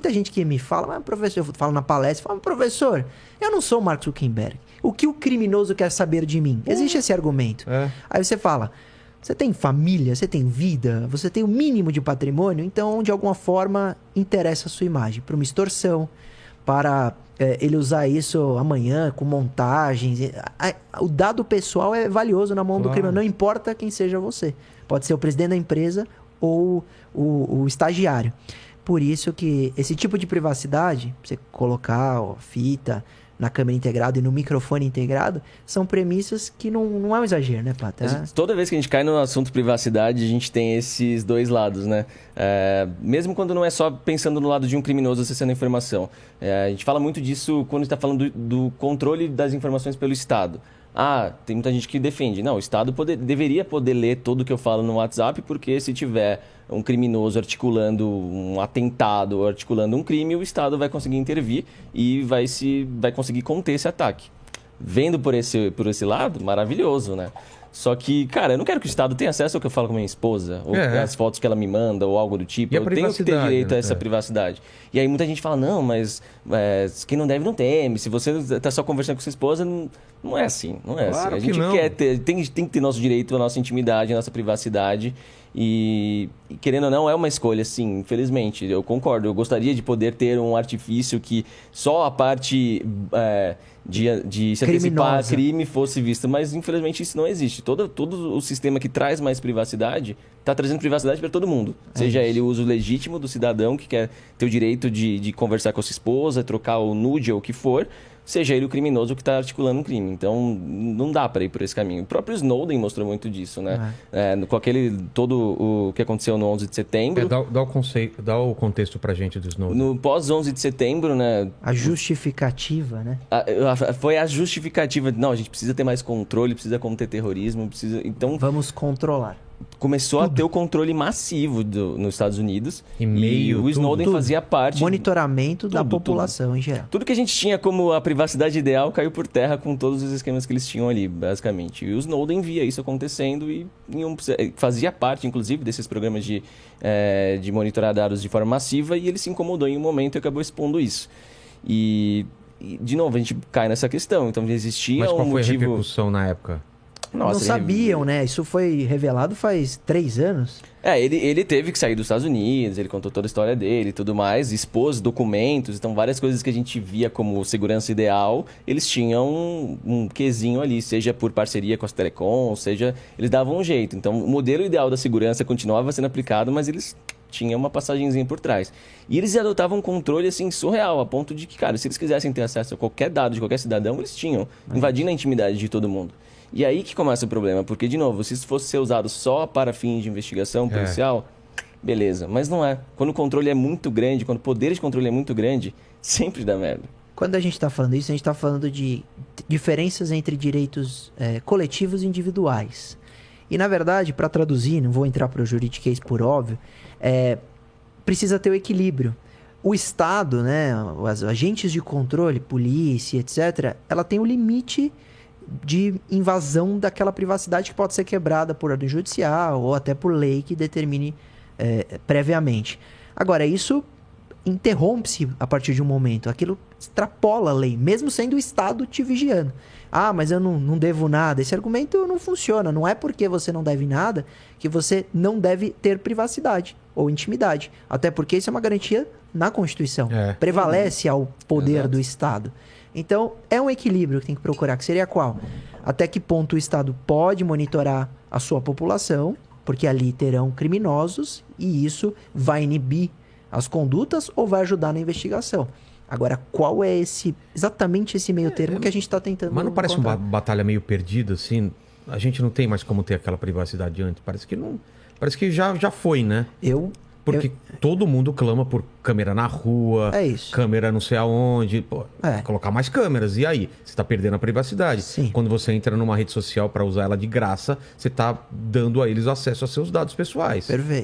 muita gente que me fala, mas professor, eu falo na palestra, falo, professor, eu não sou o Mark Zuckerberg. O que o criminoso quer saber de mim? Existe esse argumento. Aí você fala, você tem família, você tem vida, você tem o mínimo de patrimônio, então de alguma forma interessa a sua imagem para uma extorsão, para ele usar isso amanhã com montagens. O dado pessoal é valioso na mão do criminoso, não importa quem seja você. Pode ser o presidente da empresa ou o estagiário. Por isso que esse tipo de privacidade, você colocar fita na câmera integrada e no microfone integrado, são premissas que não é um exagero, né, Pata? Toda vez que a gente cai no assunto privacidade, a gente tem esses dois lados, né? Mesmo quando não é só pensando no lado de um criminoso acessando a informação. A gente fala muito disso quando está falando do controle das informações pelo Estado. Tem muita gente que defende. Não, o Estado deveria poder ler tudo o que eu falo no WhatsApp, porque se tiver um criminoso articulando um atentado ou articulando um crime, o Estado vai conseguir intervir e vai conseguir conter esse ataque. Vendo por esse lado, maravilhoso, né? Só que, cara, eu não quero que o Estado tenha acesso ao que eu falo com a minha esposa, ou as fotos que ela me manda, ou algo do tipo. Eu tenho que ter direito a essa privacidade. E aí muita gente fala, não, mas quem não deve não teme. Se você está só conversando com sua esposa, não é assim. Não é claro assim. A gente tem que ter nosso direito, a nossa intimidade, a nossa privacidade. E querendo ou não, é uma escolha, sim, infelizmente. Eu concordo. Eu gostaria de poder ter um artifício que só a parte de se antecipar a crime fosse vista. Mas, infelizmente, isso não existe. Todo o sistema que traz mais privacidade está trazendo privacidade para todo mundo. Seja ele o uso legítimo do cidadão que quer ter o direito de conversar com a sua esposa, trocar o nude ou o que for, seja ele o criminoso que está articulando um crime. Então, não dá para ir por esse caminho. O próprio Snowden mostrou muito disso, né? Com todo o que aconteceu no 11 de setembro. Dá o contexto pra gente do Snowden. No pós-11 de setembro, né? A justificativa, né? Foi a justificativa. Não, a gente precisa ter mais controle, precisa combater terrorismo, Então, vamos controlar. Começou a ter o controle massivo nos Estados Unidos. E o Snowden fazia parte... Monitoramento da população em geral. Tudo que a gente tinha como a privacidade ideal caiu por terra com todos os esquemas que eles tinham ali, basicamente. E o Snowden via isso acontecendo e fazia parte, inclusive, desses programas de monitorar dados de forma massiva, e ele se incomodou em um momento e acabou expondo isso. E de novo, a gente cai nessa questão. Então, existia Mas qual um foi motivo... a repercussão na época? Não sabiam, né? Isso foi revelado faz 3 anos. Ele teve que sair dos Estados Unidos, ele contou toda a história dele e tudo mais, expôs documentos, então várias coisas que a gente via como segurança ideal, eles tinham um quezinho ali, seja por parceria com as telecom, seja, eles davam um jeito. Então o modelo ideal da segurança continuava sendo aplicado, mas eles tinham uma passagenzinha por trás. E eles adotavam um controle assim surreal, a ponto de que, cara, se eles quisessem ter acesso a qualquer dado de qualquer cidadão, eles tinham, invadindo a intimidade de todo mundo. E aí que começa o problema, porque, de novo, se isso fosse ser usado só para fins de investigação policial, beleza. Mas não é. Quando o controle é muito grande, quando o poder de controle é muito grande, sempre dá merda. Quando a gente está falando isso, a gente está falando de diferenças entre direitos coletivos e individuais. E, na verdade, para traduzir, não vou entrar para o juridiquês por óbvio, precisa ter o equilíbrio. O Estado, né, os agentes de controle, polícia, etc., ela tem o limite de invasão daquela privacidade que pode ser quebrada por ordem judicial ou até por lei que determine previamente. Agora, isso interrompe-se a partir de um momento. Aquilo extrapola a lei, mesmo sendo o Estado te vigiando. Mas eu não devo nada. Esse argumento não funciona. Não é porque você não deve nada que você não deve ter privacidade ou intimidade. Até porque isso é uma garantia na Constituição. Prevalece ao poder do Estado. Então, é um equilíbrio que tem que procurar, que seria qual? Até que ponto o Estado pode monitorar a sua população, porque ali terão criminosos, e isso vai inibir as condutas ou vai ajudar na investigação. Agora, qual é exatamente esse meio termo que a gente está tentando Mas não parece uma batalha meio perdida, assim? A gente não tem mais como ter aquela privacidade antes. Parece que não. Parece que já foi, né? Porque todo mundo clama por câmera na rua, câmera não sei aonde. Colocar mais câmeras. E aí? Você está perdendo a privacidade. Sim. Quando você entra numa rede social para usar ela de graça, você está dando a eles acesso a seus dados pessoais. Perfeito.